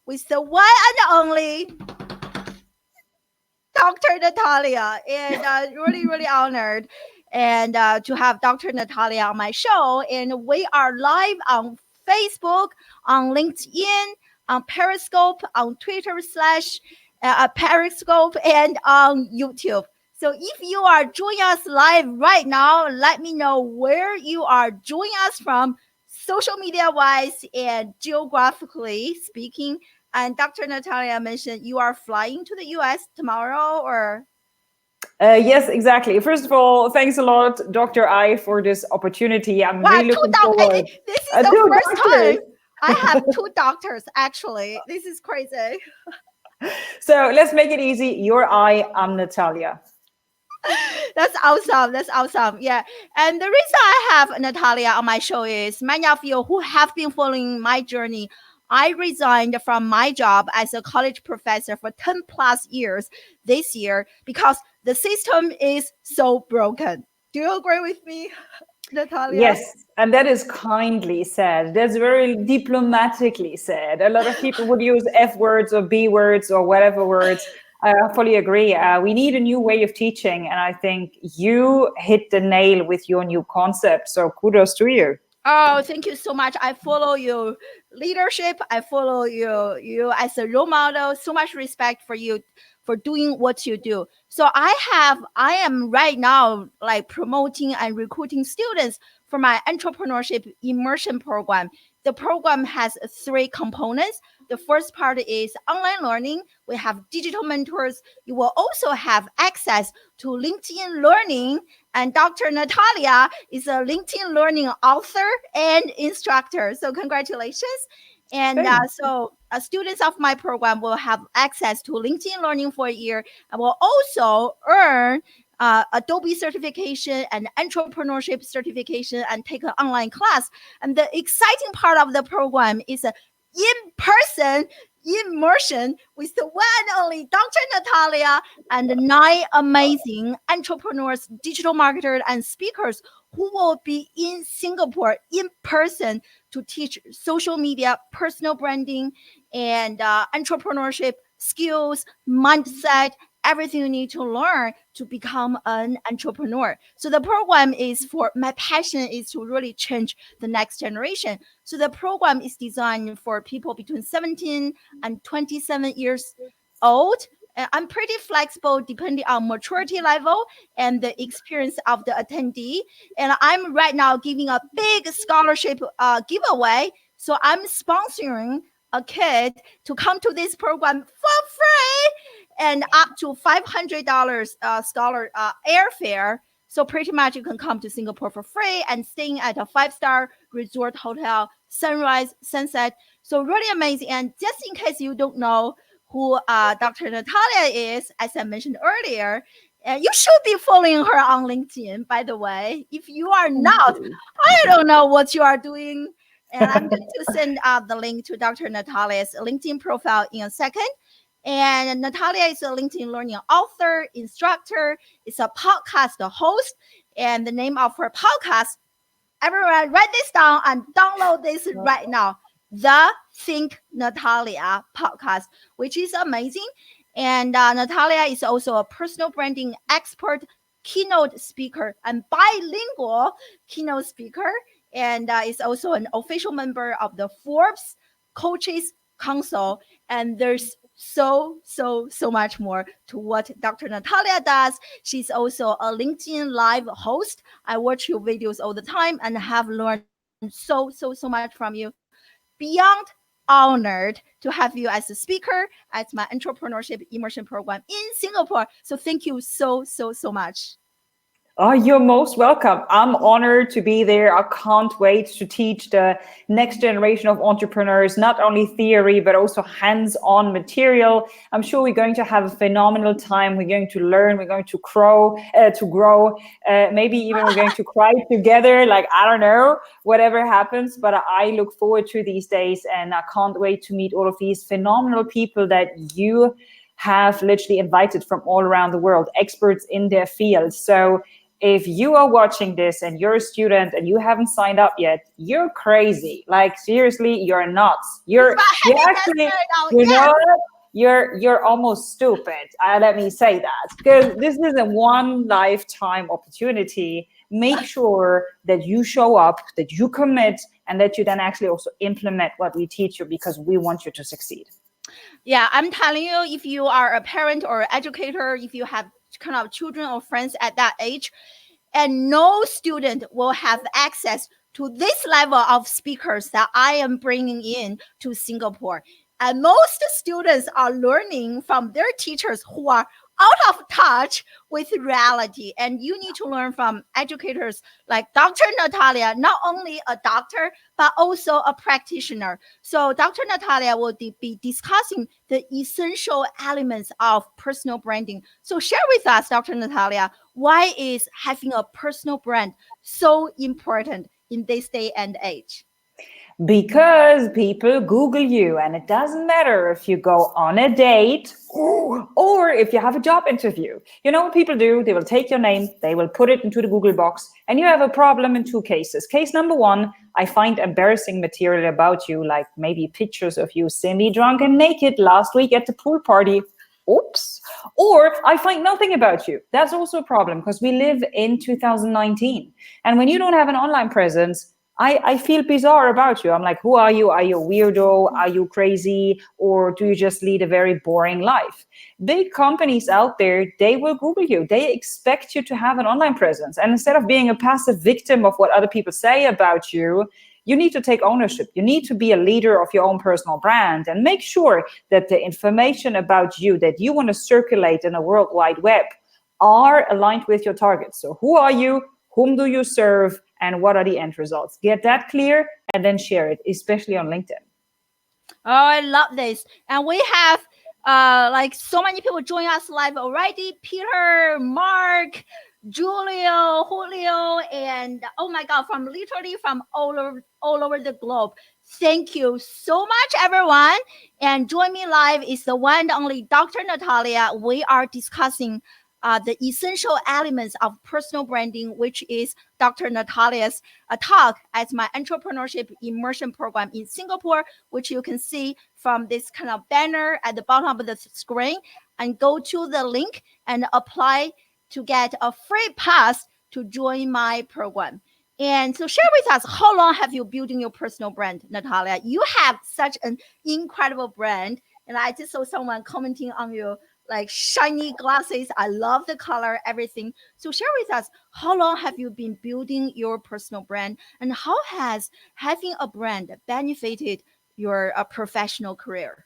with the one and only Dr. Natalia, and really, really honored and to have Dr. Natalia on my show. And we are live on Facebook, on LinkedIn, on Periscope, on Twitter slash Periscope, and on YouTube. So if you are joining us live right now, let me know where you are joining us from, social media wise and geographically speaking. And Dr. Natalia mentioned you are flying to the US tomorrow, or? Yes, exactly. First of all, thanks a lot, Dr. I, for this opportunity. I'm Wow, really looking forward. this is the Two first doctors. time I have two doctors, actually. This is crazy. So let's make it easy. You're I, I'm Natalia. That's awesome. That's awesome. Yeah. And the reason I have Natalia on my show is many of you who have been following my journey. I resigned from my job as a college professor for 10 plus years this year because the system is so broken. Do you agree with me, Natalia? Yes, and that is kindly said. That's very diplomatically said. A lot of people would use F words or B words or whatever words. I fully agree. We need a new way of teaching. And I think you hit the nail with your new concept. So kudos to you. Oh, thank you so much. I follow your leadership. I follow you as a role model. So much respect for you for doing what you do. So I am right now like promoting and recruiting students for my entrepreneurship immersion program. The program has three components. The first part is online learning. We have digital mentors. You will also have access to LinkedIn learning. And Dr. Natalia is a LinkedIn learning author and instructor. So congratulations. And students of my program will have access to LinkedIn learning for a year and will also earn Adobe certification and entrepreneurship certification and take an online class. And the exciting part of the program is a in-person immersion with the one and only Dr. Natalia and 9 amazing entrepreneurs, digital marketers, and speakers who will be in Singapore in person to teach social media, personal branding, and entrepreneurship skills, mindset, everything you need to learn to become an entrepreneur. So the program is for my passion is to really change the next generation. So the program is designed for people between 17 and 27 years old. I'm pretty flexible depending on maturity level and the experience of the attendee. And I'm right now giving a big scholarship giveaway. So I'm sponsoring a kid to come to this program for free and up to $500 scholar airfare. So pretty much you can come to Singapore for free and staying at a 5-star resort hotel, sunrise, sunset. So really amazing. And just in case you don't know who Dr. Natalia is, as I mentioned earlier, you should be following her on LinkedIn, by the way. If you are not, I don't know what you are doing. And I'm going to send the link to Dr. Natalia's LinkedIn profile in a second. And Natalia is a LinkedIn learning author, instructor, is a podcast host. And the name of her podcast, everyone write this down and download this right now. The Think Natalia podcast, which is amazing. And Natalia is also a personal branding expert, keynote speaker, and bilingual keynote speaker. And is also an official member of the Forbes Coaches Council. And there's so much more to what Dr. Natalia does. She's also a LinkedIn live host. I watch your videos all the time and have learned so much from you. Beyond honored to have you as a speaker at my entrepreneurship immersion program in Singapore. So thank you so much. Oh, you're most welcome. I'm honored to be there. I can't wait to teach the next generation of entrepreneurs, not only theory, but also hands-on material. I'm sure we're going to have a phenomenal time. We're going to learn, we're going to grow. Maybe even we're going to cry together. Like, I don't know, whatever happens, but I look forward to these days and I can't wait to meet all of these phenomenal people that you have literally invited from all around the world, experts in their field. So if you are watching this and you're a student and you haven't signed up yet, you're crazy. Like seriously, you're nuts. You're actually, you know what? You're almost stupid. Let me say that, because this is a one lifetime opportunity. Make sure that you show up, that you commit, and that you then actually also implement what we teach you, because we want you to succeed. Yeah, I'm telling you, if you are a parent or educator, if you have kind of children or friends at that age, and no student will have access to this level of speakers that I am bringing in to Singapore. And most students are learning from their teachers who are out of touch with reality. And you need to learn from educators like Dr. Natalia, not only a doctor, but also a practitioner. So Dr. Natalia will be discussing the essential elements of personal branding. So share with us, Dr. Natalia, why is having a personal brand so important in this day and age? Because people Google you, and it doesn't matter if you go on a date or if you have a job interview. You know what people do? They will take your name, they will put it into the Google box, and you have a problem in two cases. Case number one, I find embarrassing material about you, like maybe pictures of you semi-drunk and naked last week at the pool party. Oops. Or I find nothing about you. That's also a problem, because we live in 2019. And when you don't have an online presence, I feel bizarre about you. I'm like, who are you? Are you a weirdo? Are you crazy? Or do you just lead a very boring life? Big companies out there, they will Google you. They expect you to have an online presence. And instead of being a passive victim of what other people say about you, you need to take ownership. You need to be a leader of your own personal brand, and make sure that the information about you that you want to circulate in a World Wide Web are aligned with your targets. So who are you? Whom do you serve? And what are the end results? Get that clear and then share it, especially on LinkedIn. Oh, I love this. And we have like so many people join us live already. Peter, Mark, Julio, and oh my God, from literally from all over the globe. Thank you so much, everyone. And join me live is the one and only Dr. Natalia. We are discussing the essential elements of personal branding, which is Dr. Natalia's talk at my Entrepreneurship Immersion program in Singapore, which you can see from this kind of banner at the bottom of the screen. And go to the link and apply to get a free pass to join my program. And so share with us, how long have you building your personal brand, Natalia? You have such an incredible brand. And I just saw someone commenting on you like shiny glasses. I love the color, everything. So share with us, how long have you been building your personal brand, and how has having a brand benefited your professional career?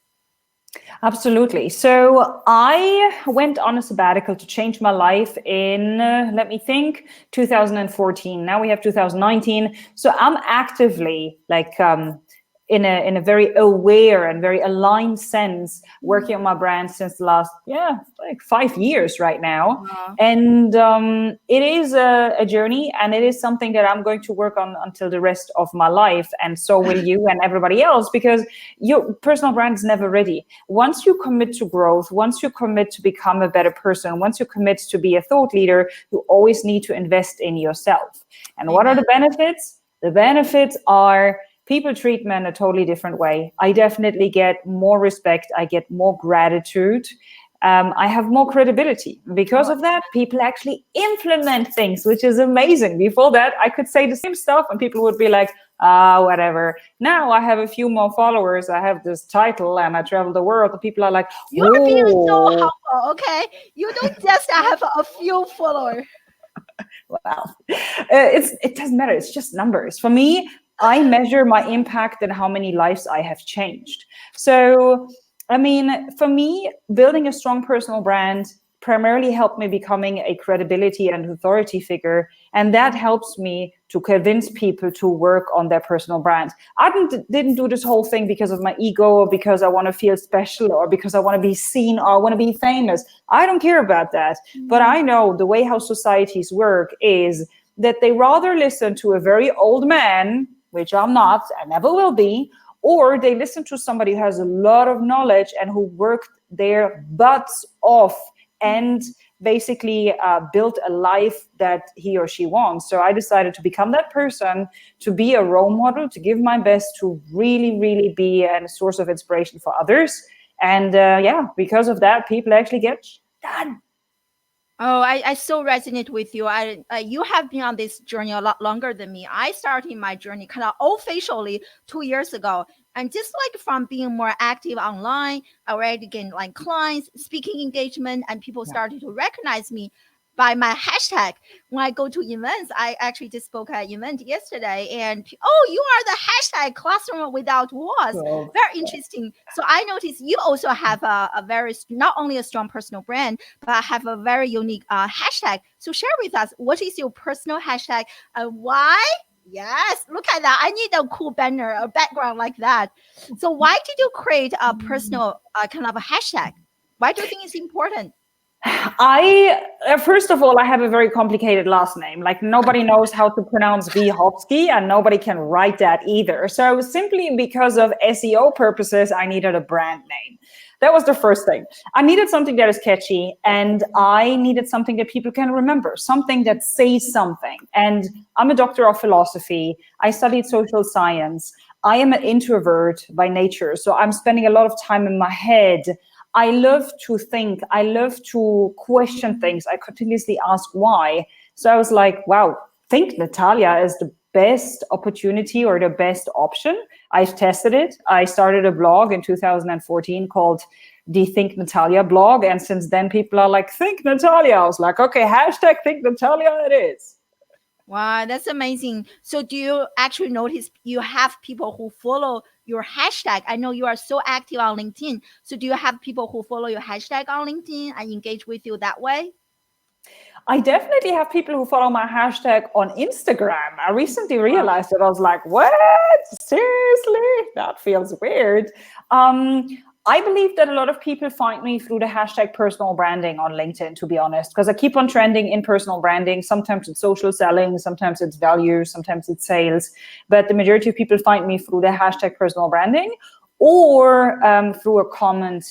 Absolutely. So I went on a sabbatical to change my life in, let me think, 2014. Now we have 2019. So I'm actively like in a very aware and very aligned sense working on my brand since the last like 5 years right now. And it is a journey, and it is something that I'm going to work on until the rest of my life, and so will you and everybody else, because your personal brand is never ready. Once you commit to growth, once you commit to become a better person, once you commit to be a thought leader, you always need to invest in yourself. And what are the benefits? The benefits are people treat me in a totally different way. I definitely get more respect. I get more gratitude. I have more credibility. Because of that, people actually implement things, which is amazing. Before that, I could say the same stuff and people would be like, whatever. Now I have a few more followers. I have this title and I travel the world. And people are like, you're being so humble, okay? You don't just have a few followers. Well, it doesn't matter. It's just numbers. For me, I measure my impact and how many lives I have changed. So, I mean, for me, building a strong personal brand primarily helped me becoming a credibility and authority figure. And that helps me to convince people to work on their personal brand. I didn't do this whole thing because of my ego, or because I want to feel special, or because I want to be seen, or I want to be famous. I don't care about that. But I know the way how societies work is that they rather listen to a very old man, which I'm not, I never will be, or they listen to somebody who has a lot of knowledge and who worked their butts off, and basically build a life that he or she wants. So I decided to become that person, to be a role model, to give my best, to really, really be a source of inspiration for others. And yeah, because of that, people actually get done. Oh, I so resonate with you. You have been on this journey a lot longer than me. I started my journey kind of officially 2 years ago. And just like from being more active online, I already gained like clients, speaking engagement, and people Yeah. started to recognize me by my hashtag. When I go to events, I actually just spoke at an event yesterday, and oh, you are the hashtag classroom without walls. So Very interesting. So I noticed you also have a very, not only a strong personal brand, but have a very unique hashtag. So share with us, what is your personal hashtag and why? Yes, look at that. I need a cool banner, a background like that. So why did you create a personal kind of a hashtag? Why do you think it's important? I first of all, I have a very complicated last name. Like nobody knows how to pronounce Wiechowski, and nobody can write that either. So simply because of SEO purposes, I needed a brand name. That was the first thing. I needed something that is catchy, and I needed something that people can remember, something that says something. And I'm a doctor of philosophy. I studied social science. I am an introvert by nature, so I'm spending a lot of time in my head. I love to think. I love to question things. I continuously ask why. So I was like, wow, think Natalia is the best opportunity or the best option. I've tested it. I started a blog in 2014 called the Think Natalia blog. And since then, people are like, Think Natalia. I was like, okay, hashtag Think Natalia it is. Wow, that's amazing. So do you actually notice you have people who follow your hashtag? I know you are so active on LinkedIn. So do you have people who follow your hashtag on LinkedIn and engage with you that way? I definitely have people who follow my hashtag on Instagram. I recently Wow. realized that I was like, what? Seriously? That feels weird. I believe that a lot of people find me through the hashtag personal branding on LinkedIn, to be honest, because I keep on trending in personal branding. Sometimes it's social selling, sometimes it's value, sometimes it's sales. But the majority of people find me through the hashtag personal branding or through a comment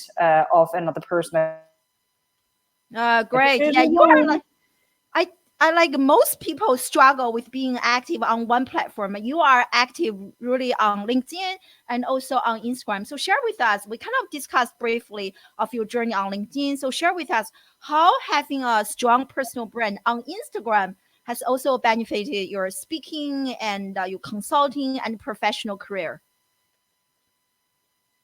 of another person. Great. Yeah, you are like I I like most people struggle with being active on one platform. You are active really on LinkedIn and also on Instagram. So share with us. We kind of discussed briefly of your journey on LinkedIn. So share with us how having a strong personal brand on Instagram has also benefited your speaking and your consulting and professional career.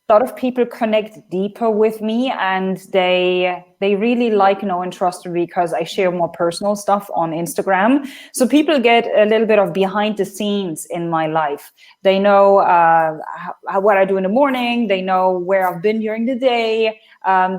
A lot of people connect deeper with me, and they really like, know, and trust me because I share more personal stuff on Instagram. So people get a little bit of behind the scenes in my life. They know what I do in the morning. They know where I've been during the day.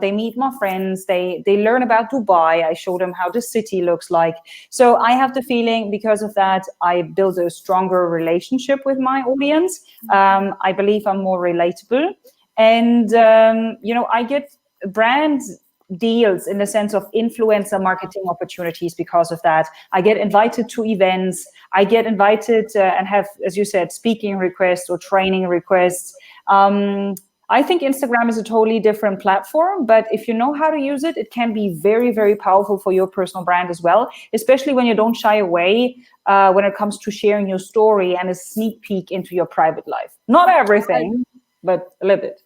They meet my friends. They learn about Dubai. I show them how the city looks like. So I have the feeling because of that, I build a stronger relationship with my audience. I believe I'm more relatable. And, I get brand deals in the sense of influencer marketing opportunities because of that. I get invited to events. I get invited and have, as you said, speaking requests or training requests. I think Instagram is a totally different platform, but if you know how to use it, it can be very, very powerful for your personal brand as well, especially when you don't shy away when it comes to sharing your story and a sneak peek into your private life. Not everything, but a little bit.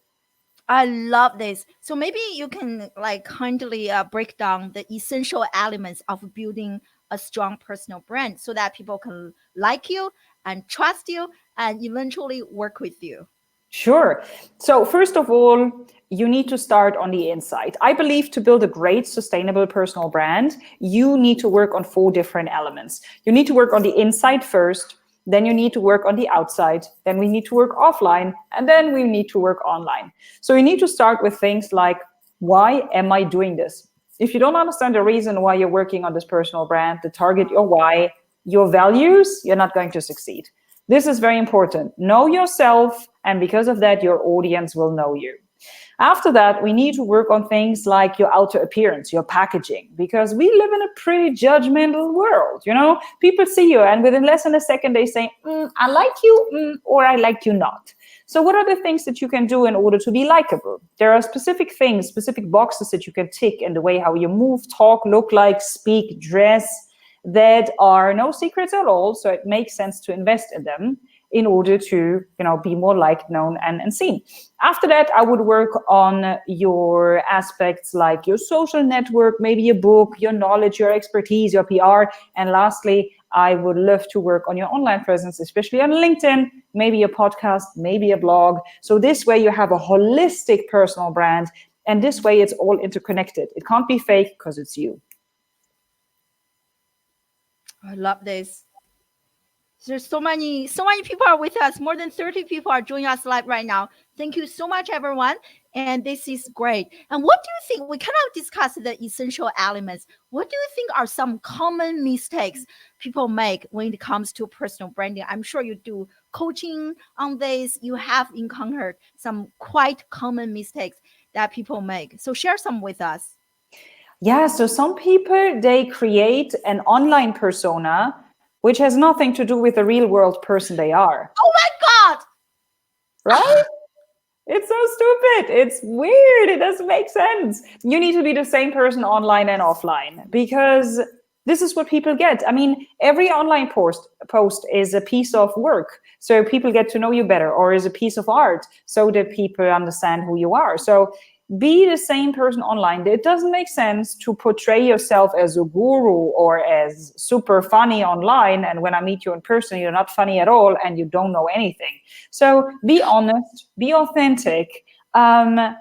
I love this. So maybe you can like kindly break down the essential elements of building a strong personal brand so that people can like you and trust you and eventually work with you. Sure. So first of all, you need to start on the inside. I believe to build a great sustainable personal brand, you need to work on 4 different elements. You need to work on the inside first, then you need to work on the outside, then we need to work offline, and then we need to work online. So you need to start with things like, why am I doing this? If you don't understand the reason why you're working on this personal brand, the target, your why, your values, you're not going to succeed. This is very important. Know yourself, and because of that, your audience will know you. After that, we need to work on things like your outer appearance, your packaging, because we live in a pretty judgmental world. People see you, and within less than a second, they say, I like you, or I like you not. So what are the things that you can do in order to be likable? There are specific things, specific boxes that you can tick in the way how you move, talk, look like, speak, dress, that are no secrets at all. So it makes sense to invest in them in order to, be more liked, known, and seen. After that, I would work on your aspects like your social network, maybe a book, your knowledge, your expertise, your PR. And lastly, I would love to work on your online presence, especially on LinkedIn, maybe a podcast, maybe a blog. So this way you have a holistic personal brand. And this way it's all interconnected. It can't be fake because it's you. I love this. There's so many people are with us. More than 30 people are joining us live right now. Thank you so much, everyone. And this is great. And what do you think? We kind of discussed the essential elements. What do you think are some common mistakes people make when it comes to personal branding? I'm sure you do coaching on this. You have encountered some quite common mistakes that people make. So share some with us. Yeah, so some people, they create an online persona which has nothing to do with the real world person they are. Oh my God! Right? It's so stupid. It's weird. It doesn't make sense. You need to be the same person online and offline because this is what people get. I mean, every online post is a piece of work. So people get to know you better, or is a piece of art so that people understand who you are. So be the same person online. It doesn't make sense to portray yourself as a guru or as super funny online, and when I meet you in person, you're not funny at all and you don't know anything. So be honest, be authentic, and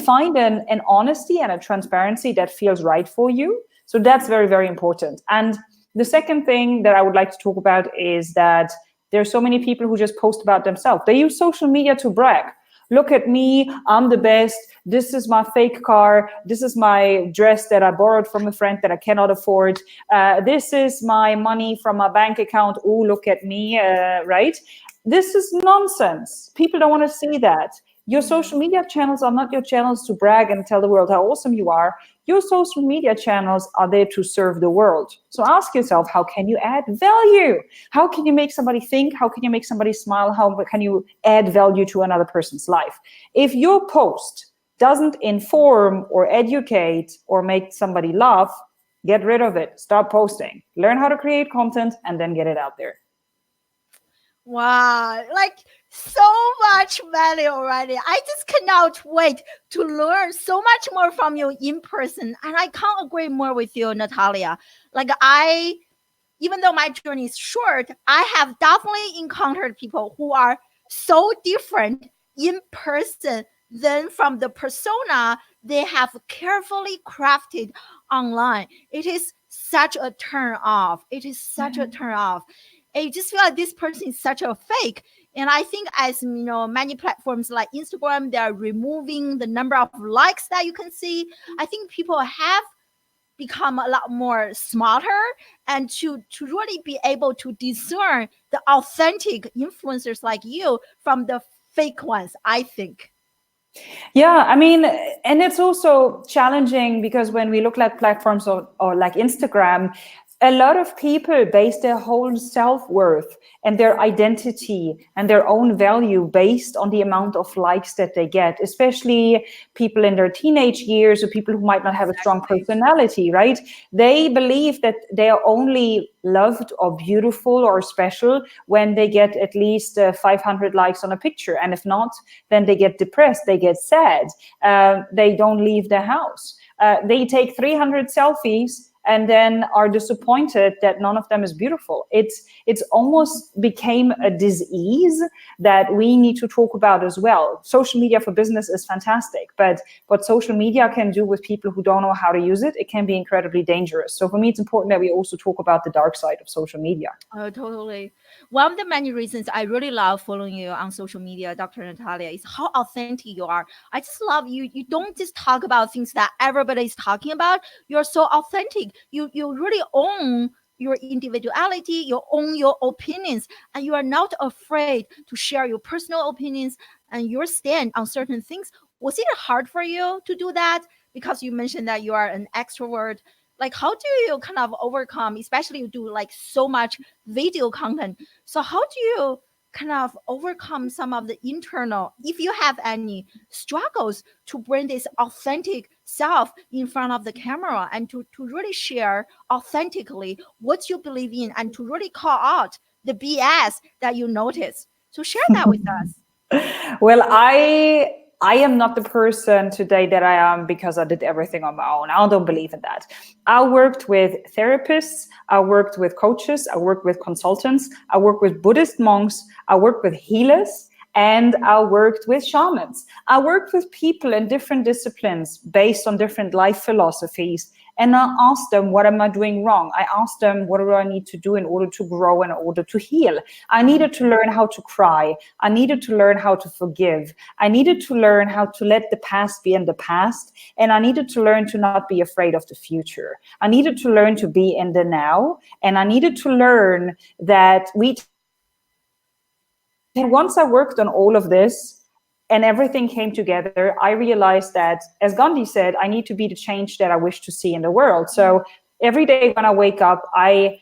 find an honesty and a transparency that feels right for you. So that's very, very important. And the second thing that I would like to talk about is that there's so many people who just post about themselves. They use social media to brag. Look at me, I'm the best. This is my fake car. This is my dress that I borrowed from a friend that I cannot afford. This is my money from my bank account. Oh, look at me, right? This is nonsense. People don't want to see that. Your social media channels are not your channels to brag and tell the world how awesome you are. Your social media channels are there to serve the world. So ask yourself, how can you add value? How can you make somebody think? How can you make somebody smile? How can you add value to another person's life? If your post doesn't inform or educate or make somebody laugh, get rid of it. Stop posting. Learn how to create content and then get it out there. Wow, like so much value already. I just cannot wait to learn so much more from you in person. And I can't agree more with you, Natalia. Like even though my journey is short, I have definitely encountered people who are so different in person than from the persona they have carefully crafted online. It is such a turn off. It is such a turn off. I just feel like this person is such a fake. And I think as many platforms like Instagram, they're removing the number of likes that you can see. I think people have become a lot more smarter and to really be able to discern the authentic influencers like you from the fake ones, I think. Yeah, I mean, and it's also challenging because when we look at platforms or like Instagram, a lot of people base their whole self-worth and their identity and their own value based on the amount of likes that they get, especially people in their teenage years or people who might not have a strong personality, right? They believe that they are only loved or beautiful or special when they get at least 500 likes on a picture. And if not, then they get depressed, they get sad, they don't leave their house. They take 300 selfies and then are disappointed that none of them is beautiful. It's almost became a disease that we need to talk about as well. Social media for business is fantastic, but what social media can do with people who don't know how to use it, it can be incredibly dangerous. So for me, it's important that we also talk about the dark side of social media. Oh, totally. One of the many reasons I really love following you on social media, Dr. Natalia, is how authentic you are. I just love you. You don't just talk about things that everybody is talking about. You're so authentic. You really own your individuality, you own your opinions, and you are not afraid to share your personal opinions and your stand on certain things. Was it hard for you to do that? Because you mentioned that you are an extrovert. Like, how do you kind of overcome, especially you do like so much video content? So how do you kind of overcome some of the internal, if you have any struggles, to bring this authentic self in front of the camera and to really share authentically what you believe in and to really call out the BS that you notice. So share that with us. Well, I am not the person today that I am because I did everything on my own. I don't believe in that. I worked with therapists, I worked with coaches, I worked with consultants, I worked with Buddhist monks, I worked with healers, and I worked with shamans. I worked with people in different disciplines based on different life philosophies. And I asked them, what am I doing wrong? I asked them, what do I need to do in order to grow, in order to heal? I needed to learn how to cry. I needed to learn how to forgive. I needed to learn how to let the past be in the past. And I needed to learn to not be afraid of the future. I needed to learn to be in the now. And I needed to learn that and once I worked on all of this and everything came together, I realized that, as Gandhi said, I need to be the change that I wish to see in the world. So every day when I wake up, I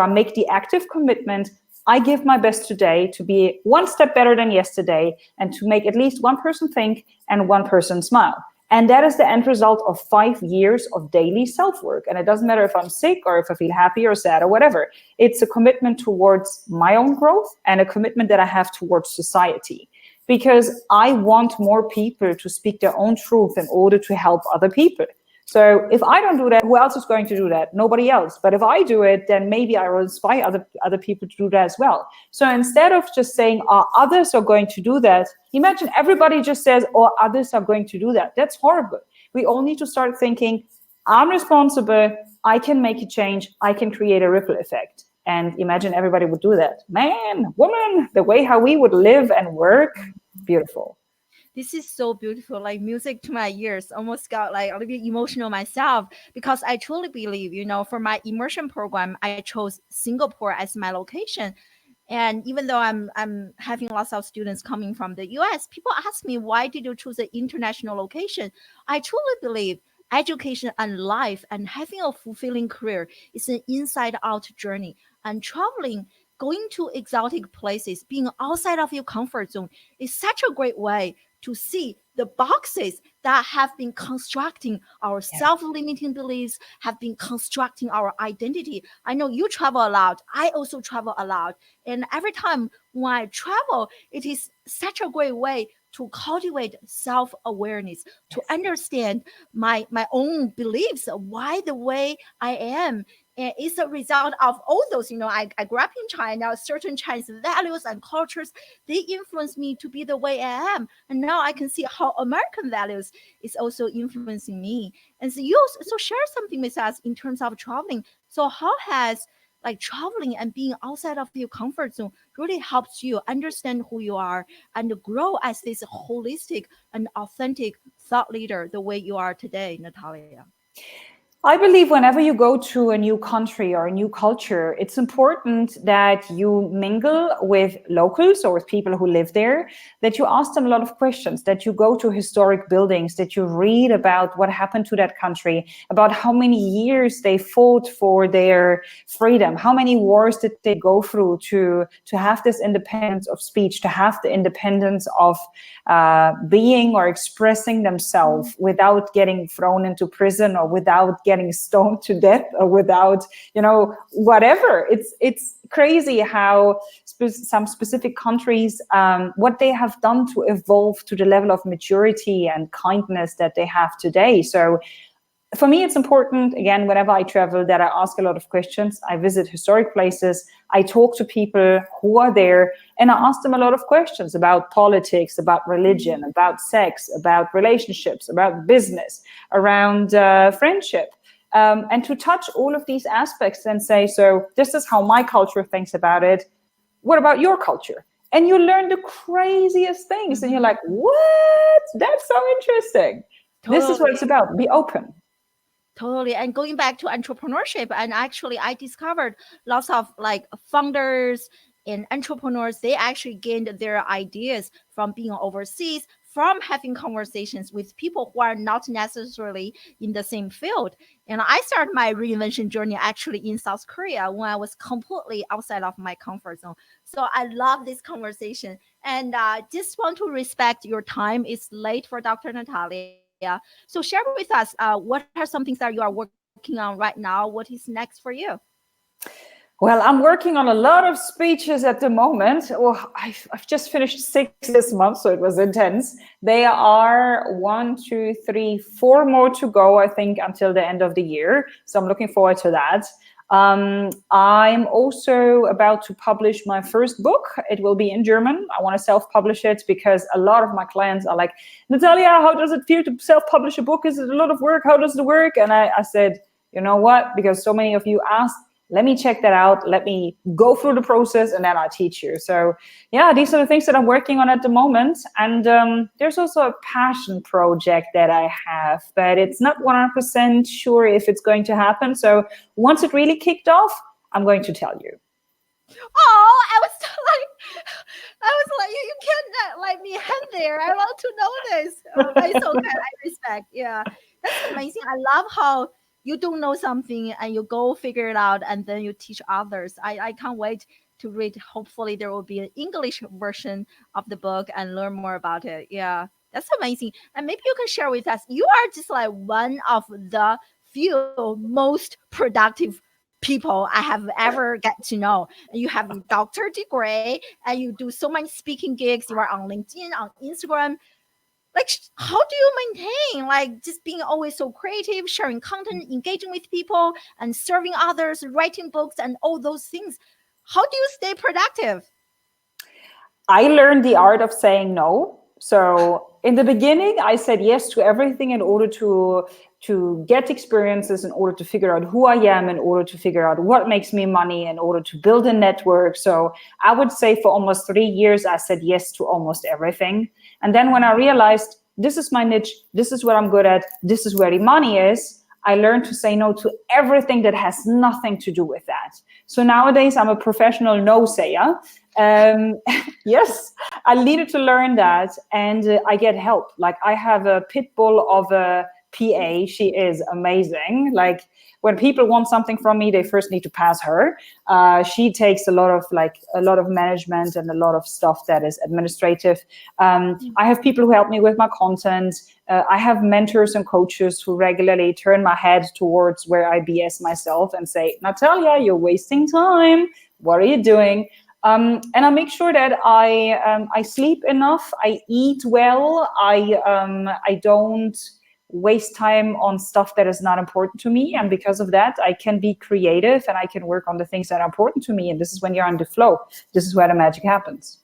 make the active commitment. I give my best today to be one step better than yesterday and to make at least one person think and one person smile. And that is the end result of 5 years of daily self-work. And it doesn't matter if I'm sick or if I feel happy or sad or whatever. It's a commitment towards my own growth and a commitment that I have towards society. Because I want more people to speak their own truth in order to help other people. So if I don't do that, who else is going to do that? Nobody else. But if I do it, then maybe I will inspire other people to do that as well. So instead of just saying, oh, others are going to do that, imagine everybody just says, oh, others are going to do that. That's horrible. We all need to start thinking, I'm responsible, I can make a change, I can create a ripple effect. And imagine everybody would do that. Man, woman, the way how we would live and work, beautiful. This is so beautiful, like music to my ears. Almost got like a little bit emotional myself because I truly believe, for my immersion program, I chose Singapore as my location. And even though I'm having lots of students coming from the US, people ask me, why did you choose an international location? I truly believe education and life and having a fulfilling career is an inside out journey. And traveling, going to exotic places, being outside of your comfort zone is such a great way to see the boxes that have been constructing our self-limiting beliefs, have been constructing our identity. I know you travel a lot. I also travel a lot. And every time when I travel, it is such a great way to cultivate self-awareness, to understand my own beliefs, why the way I am. And it's a result of all those, I grew up in China, certain Chinese values and cultures, they influence me to be the way I am. And now I can see how American values is also influencing me. And so you also share something with us in terms of traveling. So how has like traveling and being outside of your comfort zone really helps you understand who you are and grow as this holistic and authentic thought leader the way you are today, Natalia? I believe whenever you go to a new country or a new culture, it's important that you mingle with locals or with people who live there, that you ask them a lot of questions, that you go to historic buildings, that you read about what happened to that country, about how many years they fought for their freedom, how many wars did they go through to have this independence of speech, to have the independence of being or expressing themselves without getting thrown into prison or without getting stoned to death or without, whatever. It's crazy how some specific countries, what they have done to evolve to the level of maturity and kindness that they have today. So for me, it's important, again, whenever I travel, that I ask a lot of questions. I visit historic places. I talk to people who are there, and I ask them a lot of questions about politics, about religion, about sex, about relationships, about business, around friendship. And to touch all of these aspects and say, so this is how my culture thinks about it. What about your culture? And you learn the craziest things. And you're like, what? That's so interesting. Totally. This is what it's about. Be open. Totally. And going back to entrepreneurship, and actually I discovered lots of like founders and entrepreneurs, they actually gained their ideas from being overseas, from having conversations with people who are not necessarily in the same field. And I started my reinvention journey actually in South Korea when I was completely outside of my comfort zone. So I love this conversation, and just want to respect your time. It's late for Dr. Natalia. So share with us what are some things that you are working on right now? What is next for you? Well, I'm working on a lot of speeches at the moment. Well, I've just finished 6 this month, so it was intense. There are 1, 2, 3, 4 more to go, I think, until the end of the year. So I'm looking forward to that. I'm also about to publish my first book. It will be in German. I want to self-publish it because a lot of my clients are like, Natalia, how does it feel to self-publish a book? Is it a lot of work? How does it work? And I said, you know what? Because so many of you asked, let me check that out. Let me go through the process, and then I'll teach you. So yeah, these are the things that I'm working on at the moment. And there's also a passion project that I have, but it's not 100% sure if it's going to happen. So once it really kicked off, I'm going to tell you. Oh, you cannot let me hang there. I want to know this. Oh, it's okay. I respect. Yeah, that's amazing. I love how you don't know something and you go figure it out and then you teach others. I can't wait to read. Hopefully there will be an English version of the book and learn more about it. Yeah, that's amazing. And maybe you can share with us, you are just like one of the few most productive people I have ever get to know. And you have a doctor degree and you do so many speaking gigs. You are on LinkedIn, on Instagram. Like, how do you maintain like just being always so creative, sharing content, engaging with people, and serving others, writing books, and all those things? How do you stay productive? I learned the art of saying no. So in the beginning, I said yes to everything in order to get experiences, in order to figure out who I am, in order to figure out what makes me money, in order to build a network. So I would say for almost 3 years, I said yes to almost everything. And then when I realized this is my niche, this is what I'm good at, this is where the money is, I learned to say no to everything that has nothing to do with that. So nowadays, I'm a professional no-sayer. Yes, I needed to learn that, and I get help. Like, I have a pit bull of a PA. She is amazing. Like, when people want something from me, they first need to pass her. She takes a lot of management and a lot of stuff that is administrative. I have people who help me with my content. I have mentors and coaches who regularly turn my head towards where I BS myself and say, Natalia, you're wasting time. What are you doing? And I make sure that I sleep enough, I eat well, I don't waste time on stuff that is not important to me. And because of that, I can be creative and I can work on the things that are important to me. And this is when you're on the flow. This is where the magic happens.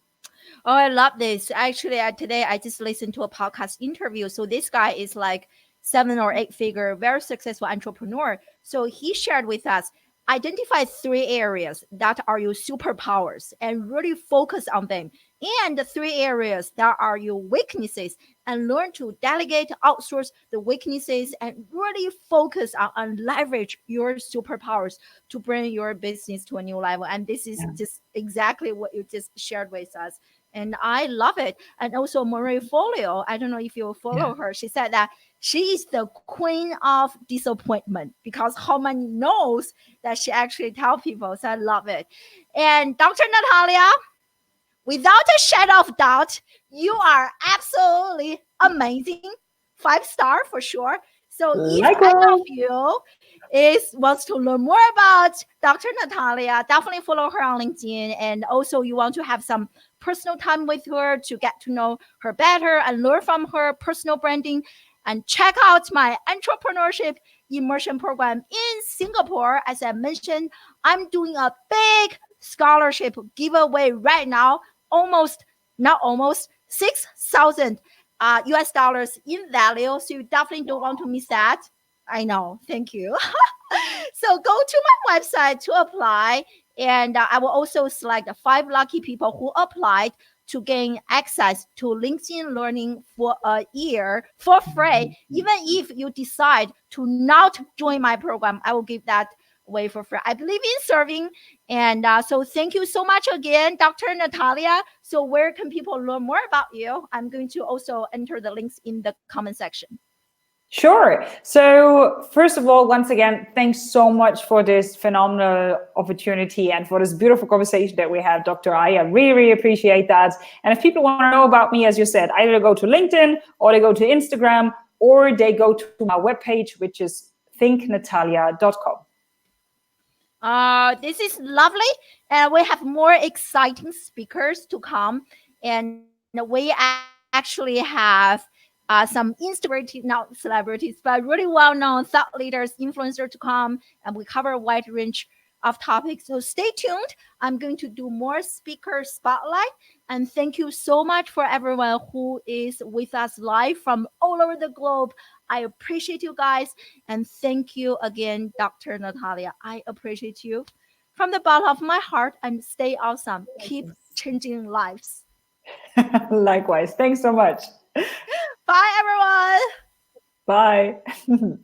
Oh, I love this. Actually, today I just listened to a podcast interview. So this guy is like 7 or 8 figure, very successful entrepreneur. So he shared with us, identify 3 areas that are your superpowers and really focus on them. And the 3 areas that are your weaknesses, and learn to delegate, outsource the weaknesses, and really focus on leverage your superpowers to bring your business to a new level. And this is just exactly what you just shared with us. And I love it. And also Marie Folio, I don't know if you follow her. She said that she is the queen of disappointment because how many knows that she actually tell people. So I love it. And Dr. Natalia, without a shadow of doubt, you are absolutely amazing. 5-star for sure. So if any of you wants to learn more about Dr. Natalia, definitely follow her on LinkedIn. And also you want to have some personal time with her to get to know her better and learn from her personal branding. And check out my entrepreneurship immersion program in Singapore. As I mentioned, I'm doing a big scholarship giveaway right now, not almost 6,000 US dollars in value. So you definitely don't want to miss that. I know. Thank you. So go to my website to apply. And I will also select 5 lucky people who applied to gain access to LinkedIn Learning for a year for free. Even if you decide to not join my program, I will give that away for free. I believe in serving. And so thank you so much again, Dr. Natalia. So where can people learn more about you? I'm going to also enter the links in the comment section. Sure. So, first of all, once again, thanks so much for this phenomenal opportunity and for this beautiful conversation that we had, Dr. I. I really, really appreciate that. And if people want to know about me, as you said, either go to LinkedIn or they go to Instagram or they go to my webpage, which is thinknatalia.com. This is lovely, and we have more exciting speakers to come. And we actually have some not celebrities, but really well-known thought leaders, influencers to come, and we cover a wide range of topics. So stay tuned. I'm going to do more speaker spotlight. And thank you so much for everyone who is with us live from all over the globe. I appreciate you guys. And thank you again, Dr. Natalia. I appreciate you from the bottom of my heart, and stay awesome. Keep changing lives. Likewise. Thanks so much. Bye, everyone. Bye.